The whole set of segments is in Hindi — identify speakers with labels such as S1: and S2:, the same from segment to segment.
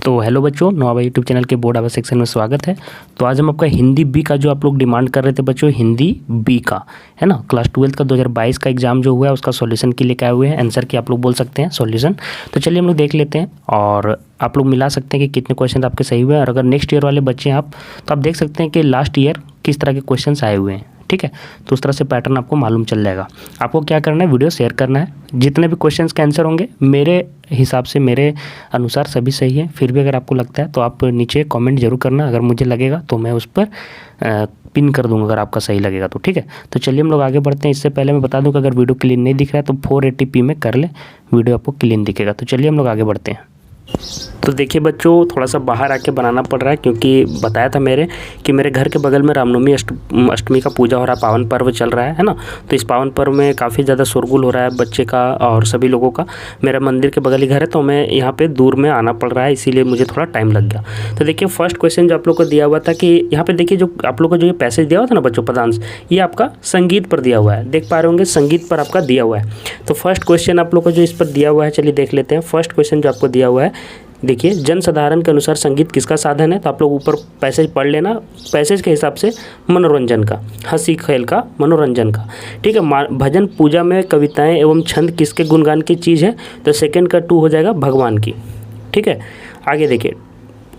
S1: तो हेलो बच्चों, नोवा यूट्यूब चैनल के बोर्ड आवर सेक्शन में स्वागत है। तो आज हम आपका हिंदी बी का जो आप लोग डिमांड कर रहे थे बच्चों, हिंदी बी का है ना, क्लास 12 का 2022 का एग्जाम जो हुआ है उसका सॉल्यूशन के लेके आए हुए हैं। आंसर की आप लोग बोल सकते हैं सॉल्यूशन। तो चलिए हम लोग देख लेते हैं और आप लोग मिला सकते हैं कि कितने क्वेश्चन आपके सही हुए हैं। और अगर नेक्स्ट ईयर वाले बच्चे हैं आप, तो आप देख सकते हैं कि लास्ट ईयर किस तरह के क्वेश्चन आए हुए हैं। ठीक है, तो उस तरह से पैटर्न आपको मालूम चल जाएगा। आपको क्या करना है, वीडियो शेयर करना है। जितने भी क्वेश्चंस के आंसर होंगे मेरे हिसाब से, मेरे अनुसार सभी सही है। फिर भी अगर आपको लगता है तो आप नीचे कमेंट जरूर करना। अगर मुझे लगेगा तो मैं उस पर पिन कर दूंगा अगर आपका सही लगेगा तो। ठीक है, तो चलिए हम लोग आगे बढ़ते हैं। इससे पहले मैं बता दूं कि अगर वीडियो क्लीन नहीं दिख रहा है तो 480p में कर ले, वीडियो आपको क्लीन दिखेगा। तो चलिए हम लोग आगे बढ़ते हैं। तो देखिए बच्चों, थोड़ा सा बाहर आके बनाना पड़ रहा है क्योंकि बताया था कि मेरे घर के बगल में रामनवमी अष्टमी का पूजा हो रहा है, पावन पर्व चल रहा है ना। तो इस पावन पर्व में काफ़ी ज़्यादा शोरगुल हो रहा है बच्चे का और सभी लोगों का। मेरा मंदिर के बगल ही घर है तो मैं यहाँ पे दूर में आना पड़ रहा है, इसीलिए मुझे थोड़ा टाइम लग गया। तो देखिए फर्स्ट क्वेश्चन जो आप लोग को दिया हुआ था कि यहाँ पे देखिए जो आप लोग को जो ये पैसेज दिया हुआ था ना बच्चों, पदांश, ये आपका संगीत पर दिया हुआ है। देख पा रहे होंगे संगीत पर आपका दिया हुआ है। तो फर्स्ट क्वेश्चन आप लोग को जो इस पर दिया हुआ है, चलिए देख लेते हैं। फर्स्ट क्वेश्चन जो आपको दिया हुआ है, देखिए जनसाधारण के अनुसार संगीत किसका साधन है। तो आप लोग ऊपर पैसेज पढ़ लेना, पैसेज के हिसाब से मनोरंजन का, हंसी खेल का, मनोरंजन का। ठीक है, भजन पूजा में कविताएं एवं छंद किसके गुणगान की चीज़ है। तो सेकंड का 2 हो जाएगा भगवान की। ठीक है, आगे देखिए,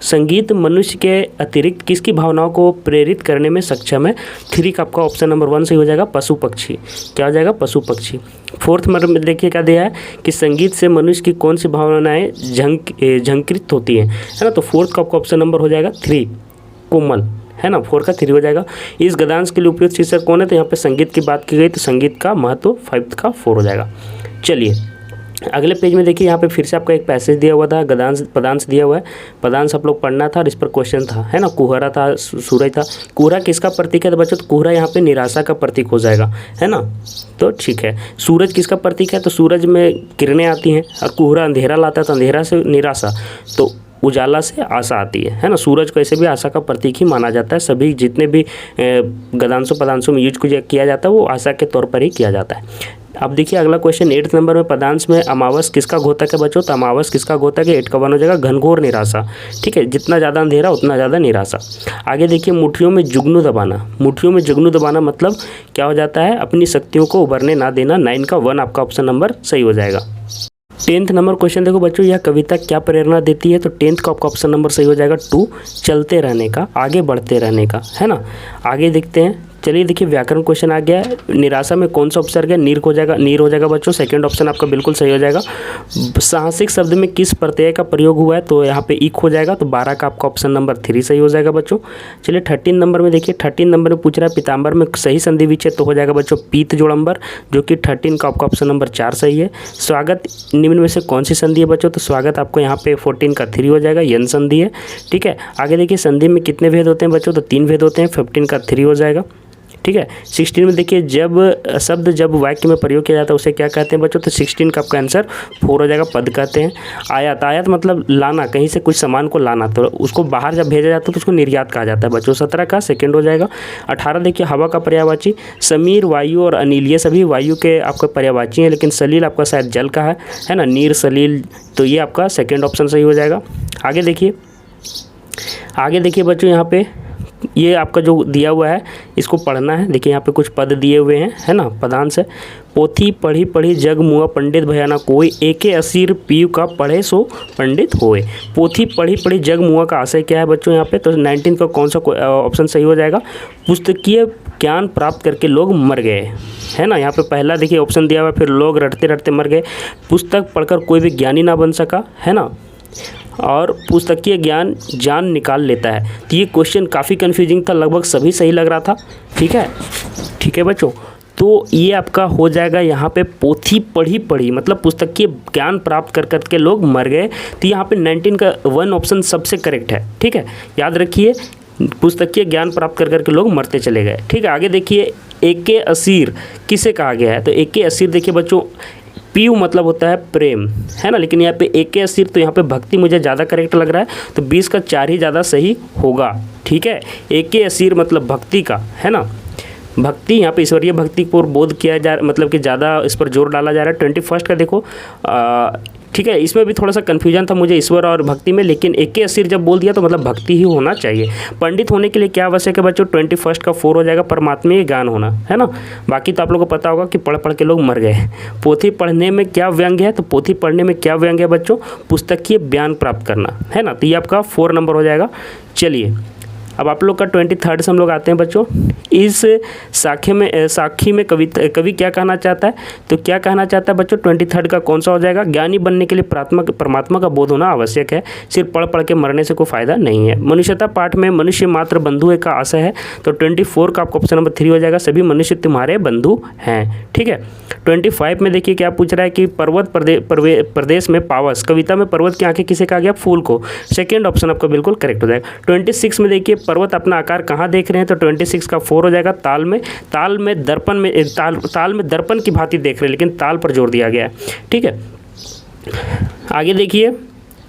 S1: संगीत मनुष्य के अतिरिक्त किसकी भावनाओं को प्रेरित करने में सक्षम है। 3 का आपका ऑप्शन नंबर 1 सही हो जाएगा, पशु पक्षी। क्या हो जाएगा, पशु पक्षी। फोर्थ नंबर में देखिए क्या दिया है कि संगीत से मनुष्य की कौन सी भावनाएं झंकृत होती हैं, है ना। तो फोर्थ का आपका ऑप्शन नंबर हो जाएगा 3, कोमल, है ना। 4 का 3 हो जाएगा। इस गद्यांश के लिए उपयुक्त शीर्षक कौन है। तो यहाँ पे संगीत की बात की गई तो संगीत का महत्व 5 का 4 हो जाएगा। चलिए अगले पेज में देखिए, यहाँ पे फिर से आपका एक पैसेज दिया हुआ था, गद्यांश पदांश दिया हुआ है। पदांश आप लोग पढ़ना था और इस पर क्वेश्चन था, है ना। कुहरा था, सूरज था। कुहरा किसका प्रतीक है। तो बच्चों कुहरा यहाँ पे निराशा का प्रतीक हो जाएगा, है ना। तो ठीक है, सूरज किसका प्रतीक है। तो सूरज में किरणें आती हैं और कुहरा अंधेरा लाता है, तो अंधेरा से निराशा, तो उजाला से आशा आती है ना। सूरज को ऐसे भी आशा का प्रतीक ही माना जाता है। सभी जितने भी गद्यांशों पदांशों में यूज किया जाता है वो आशा के तौर पर ही किया जाता है। अब देखिए अगला क्वेश्चन 8 नंबर में, पदांश में अमावस किसका घोतक है बच्चों। तो अमावस किसका घोतक है। 8 का 1 हो जाएगा, घनघोर निराशा। ठीक है, जितना ज़्यादा अंधेरा उतना ज़्यादा निराशा। आगे देखिए, मुट्ठियों में जुगनू दबाना। मुट्ठियों में जुगनू दबाना मतलब क्या हो जाता है, अपनी शक्तियों को उभरने ना देना। 9 का 1 आपका ऑप्शन नंबर सही हो जाएगा। 10th नंबर क्वेश्चन देखो बच्चों, यह कविता क्या प्रेरणा देती है। तो 10th का आपका ऑप्शन नंबर सही हो जाएगा 2, चलते रहने का, आगे बढ़ते रहने का, है ना। आगे देखते हैं, चलिए देखिए व्याकरण क्वेश्चन आ गया है। निराशा में कौन सा उपसर्ग है। नीर हो जाएगा बच्चों। सेकंड ऑप्शन आपका बिल्कुल सही हो जाएगा। साहसिक शब्द में किस प्रत्यय का प्रयोग हुआ है। तो यहाँ पे इक हो जाएगा। तो 12 का आपका ऑप्शन नंबर 3 सही हो जाएगा बच्चों। चलिए 13 नंबर में देखिए, 13 नंबर में पूछ रहा है पीताम्बर में सही संधि विच्छेद, तो हो जाएगा बच्चों पीत जोड़म्बर, जो कि 13 का आपका ऑप्शन नंबर 4 सही है। स्वागत निम्न में से कौन सी संधि है बच्चों। तो स्वागत आपको यहाँ पे 14 का 3 हो जाएगा, यन संधि है। ठीक है, आगे देखिए संधि में कितने भेद होते हैं बच्चों। तो 3 भेद होते हैं, 15 का 3 हो जाएगा। ठीक है, 16 में देखिए, जब वाक्य में प्रयोग किया जाता है उसे क्या कहते हैं बच्चों। तो 16 का आपका आंसर 4 हो जाएगा, पद कहते हैं। आयात मतलब लाना, कहीं से कुछ सामान को लाना, तो उसको बाहर जब भेजा जाता है तो उसको निर्यात कहा जाता है बच्चों। 17 का सेकंड हो जाएगा। 18 देखिए, हवा का पर्यायवाची। समीर, वायु और अनिल, ये सभी वायु के आपके पर्यायवाची हैं, लेकिन सलील आपका शायद जल का है ना, नीर सलील, तो ये आपका सेकेंड ऑप्शन सही हो जाएगा। आगे देखिए बच्चों, यहाँ पे ये आपका जो दिया हुआ है इसको पढ़ना है। देखिए यहाँ पे कुछ पद दिए हुए हैं, है ना, पदांश है। पोथी पढ़ी पढ़ी जग मुआ, पंडित भयाना कोई, एके असीर पीयू का पढ़े सो पंडित होए। पोथी पढ़ी पढ़ी जग मुआ का आशय क्या है बच्चों यहाँ पे। तो 19 का कौन सा ऑप्शन सही हो जाएगा। पुस्तकीय ज्ञान प्राप्त करके लोग मर गए, है ना। यहाँ पे पहला देखिए ऑप्शन दिया हुआ, फिर लोग रटते रटते मर गए। पुस्तक पढ़कर कोई भी ज्ञानी ना बन सका, है ना, और पुस्तकीय ज्ञान जान निकाल लेता है। तो ये क्वेश्चन काफ़ी कन्फ्यूजिंग था, लगभग सभी सही लग रहा था। ठीक है बच्चों, तो ये आपका हो जाएगा यहाँ पे पोथी पढ़ी पढ़ी मतलब पुस्तकीय ज्ञान प्राप्त कर करके लोग मर गए। तो यहाँ पे 19 का 1 ऑप्शन सबसे करेक्ट है। ठीक है, याद रखिए, पुस्तकीय ज्ञान प्राप्त कर करके लोग मरते चले गए। ठीक है, आगे देखिए, एके असीर किसे कहा गया है। तो एके असीर देखिए बच्चों, पीयू मतलब होता है प्रेम, है ना, लेकिन यहाँ पे एके असीर, तो यहाँ पे भक्ति मुझे ज़्यादा करेक्ट लग रहा है, तो 20 का 4 ही ज़्यादा सही होगा। ठीक है, एके असीर मतलब भक्ति का, है ना, भक्ति, यहाँ पे ईश्वरीय भक्ति को बोध किया जा, मतलब कि ज़्यादा इस पर जोर डाला जा रहा है। 21 का देखो, ठीक है, इसमें भी थोड़ा सा कन्फ्यूजन था मुझे ईश्वर और भक्ति में, लेकिन एक ही सिर जब बोल दिया तो मतलब भक्ति ही होना चाहिए। पंडित होने के लिए क्या आवश्यक है बच्चों, 21 का 4 हो जाएगा, परमात्मीय ज्ञान होना, है ना। बाकी तो आप लोगों को पता होगा कि पढ़ पढ़ के लोग मर गए। पोथी पढ़ने में क्या व्यंग्य है, तो पोथी पढ़ने में क्या व्यंग्य है बच्चों, पुस्तकीय ज्ञान प्राप्त करना, है ना। तो ये आपका 4 नंबर हो जाएगा। चलिए अब आप लोग का 23rd से हम लोग आते हैं बच्चों। इस साखी में कवि क्या कहना चाहता है, तो क्या कहना चाहता है बच्चों, 23rd का कौन सा हो जाएगा, ज्ञानी बनने के लिए परमात्मा का बोध होना आवश्यक है, सिर्फ पढ़ पढ़ के मरने से कोई फायदा नहीं है। मनुष्यता पाठ में मनुष्य मात्र बंधु का आशय है, तो 24 का आपका ऑप्शन नंबर 3 हो जाएगा, सभी मनुष्य तुम्हारे बंधु हैं। ठीक है, 25 में देखिए क्या पूछ रहा है कि पर्वत प्रदेश में पावस, कविता में पर्वत की आंखें किसे कहा गया, फूल को। सेकेंड ऑप्शन आपका बिल्कुल करेक्ट हो जाएगा। 26 में देखिए पर्वत अपना आकार कहाँ देख रहे हैं, तो 26 का 4 हो जाएगा, ताल में दर्पण की भांति देख रहे हैं, लेकिन ताल पर जोर दिया गया है। ठीक है, आगे देखिए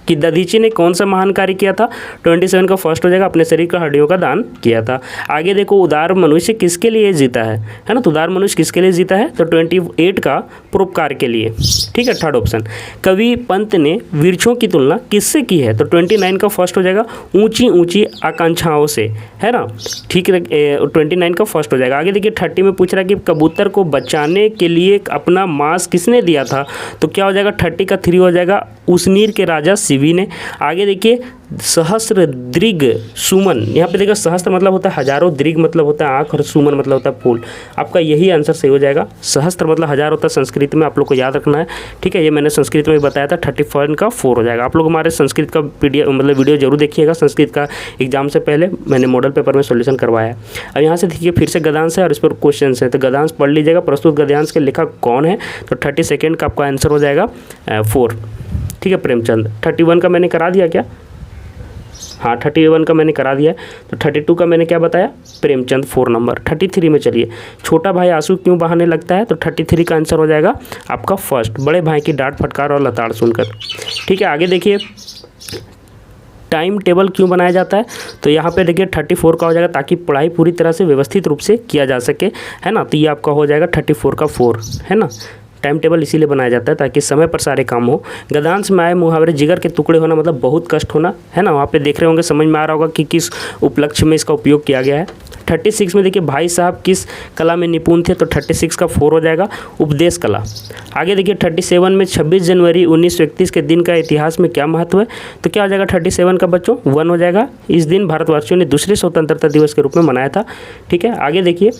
S1: कि दधीची ने कौन सा महान कार्य किया था, 27 का फर्स्ट हो जाएगा, अपने शरीर का हड्डियों का दान किया था। आगे देखो उदार मनुष्य किसके लिए जीता है ना, तो उदार मनुष्य किसके लिए जीता है, तो 28 का परोपकार के लिए। ठीक है, थर्ड ऑप्शन। कवि पंत ने वृक्षों की तुलना किससे की है, तो 29 का फर्स्ट हो जाएगा, ऊंची ऊंची आकांक्षाओं से, है ना। ठीक है, 29 का फर्स्ट हो जाएगा। आगे देखिए 30 में पूछ रहा है कि कबूतर को बचाने के लिए अपना मांस किसने दिया था, तो क्या हो जाएगा, 30 का 3 हो जाएगा, उसनीर के राजा शिवी ने। आगे देखिए सहस्त्र दृग सुमन, यहाँ पे देखिए सहस्त्र मतलब होता है हजारों, दृग मतलब होता है आँख, और सुमन मतलब होता है फूल। आपका यही आंसर सही हो जाएगा। सहस्त्र मतलब हजार होता है संस्कृत में, आप लोग को याद रखना है। ठीक है, ये मैंने संस्कृत में बताया था। 31 का 4 हो जाएगा। आप लोग हमारे संस्कृत का PDF मतलब वीडियो जरूर देखिएगा, संस्कृत का एग्जाम से पहले मैंने मॉडल पेपर में सोल्यूशन करवाया है। अब यहाँ से देखिए फिर से गद्यांश है और इस पर क्वेश्चन है, तो गद्यांश पढ़ लीजिएगा। प्रस्तुत गद्यांश के लेखक कौन है, तो 32 का आपका आंसर हो जाएगा 4। ठीक है, प्रेमचंद। 31 का मैंने करा दिया क्या, हाँ 31 का मैंने करा दिया। तो 32 का मैंने क्या बताया, प्रेमचंद 4 नंबर। 33 में चलिए, छोटा भाई आंसू क्यों बहाने लगता है, तो 33 का आंसर हो जाएगा आपका फर्स्ट, बड़े भाई की डांट फटकार और लताड़ सुनकर। ठीक है, आगे देखिए टाइम टेबल क्यों बनाया जाता है, तो यहाँ पे देखिए 34 का हो जाएगा, ताकि पढ़ाई पूरी तरह से व्यवस्थित रूप से किया जा सके, है ना। तो ये आपका हो जाएगा 34 का 4, है ना। टाइम टेबल इसीलिए बनाया जाता है ताकि समय पर सारे काम हो। गद्यांश में आए मुहावरे, जिगर के टुकड़े होना मतलब बहुत कष्ट होना, है ना। वहाँ पे देख रहे होंगे, समझ में आ रहा होगा कि किस उपलक्ष्य में इसका उपयोग किया गया है। 36 में देखिए भाई साहब किस कला में निपुण थे, तो 36 का 4 हो जाएगा, उपदेश कला। आगे देखिए 37 में 26 जनवरी 1931 के दिन का इतिहास में क्या महत्व है, तो क्या हो जाएगा 37 का बच्चों 1 हो जाएगा। इस दिन भारतवासियों ने दूसरे स्वतंत्रता दिवस के रूप में मनाया था। ठीक है, आगे देखिए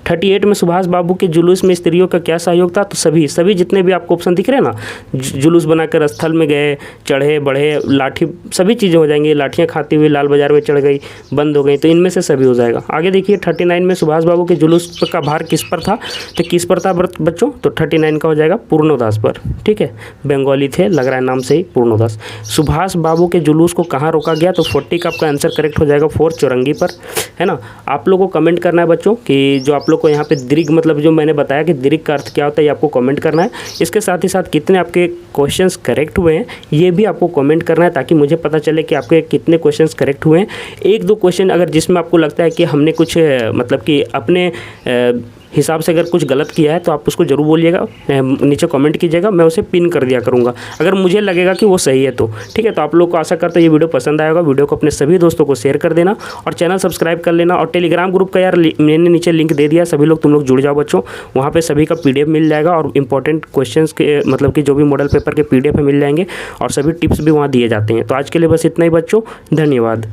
S1: 38 में सुभाष बाबू के जुलूस में स्त्रियों का क्या सहयोग था, तो सभी जितने भी आपको ऑप्शन दिख रहे हैं ना, जुलूस बनाकर स्थल में गए, चढ़े बढ़े, लाठी, सभी चीज़ें हो जाएंगी। लाठियाँ खाती हुई लाल बाजार में चढ़ गई, बंद हो गई, तो इनमें से सभी हो जाएगा। आगे देखिए 39 में सुभाष बाबू के जुलूस का भार किस पर था, तो किस पर था बच्चों, तो 39 का हो जाएगा पूर्णोदास पर। ठीक है, बंगाली थे, लग रहा है नाम से ही पूर्णोदास। सुभाष बाबू के जुलूस को कहाँ रोका गया, तो 40 का आपका आंसर करेक्ट हो जाएगा 4, चौरंगी पर, है ना। आप लोगों को कमेंट करना है बच्चों कि जो आप लोग को यहाँ पे दीर्घ मतलब जो मैंने बताया कि दीर्घ का अर्थ क्या होता है, ये आपको कमेंट करना है। इसके साथ ही साथ कितने आपके क्वेश्चंस करेक्ट हुए हैं ये भी आपको कमेंट करना है, ताकि मुझे पता चले कि आपके कितने क्वेश्चंस करेक्ट हुए हैं। 1-2 क्वेश्चन अगर जिसमें आपको लगता है कि हमने कुछ मतलब कि अपने हिसाब से अगर कुछ गलत किया है, तो आप उसको जरूर बोलिएगा, नीचे कमेंट कीजिएगा, मैं उसे पिन कर दिया करूँगा अगर मुझे लगेगा कि वो सही है तो। ठीक है, तो आप लोग को आशा करता हूँ ये वीडियो पसंद आएगा। वीडियो को अपने सभी दोस्तों को शेयर कर देना और चैनल सब्सक्राइब कर लेना। और टेलीग्राम ग्रुप का यार मैंने नीचे लिंक दे दिया, सभी लोग तुम लोग जुड़ जाओ बच्चों, वहाँ पर सभी का PDF मिल जाएगा और इंपॉर्टेंट क्वेश्चन के मतलब कि जो भी मॉडल पेपर के PDF मिल जाएंगे और सभी टिप्स भी वहाँ दिए जाते हैं। तो आज के लिए बस इतना ही बच्चों, धन्यवाद।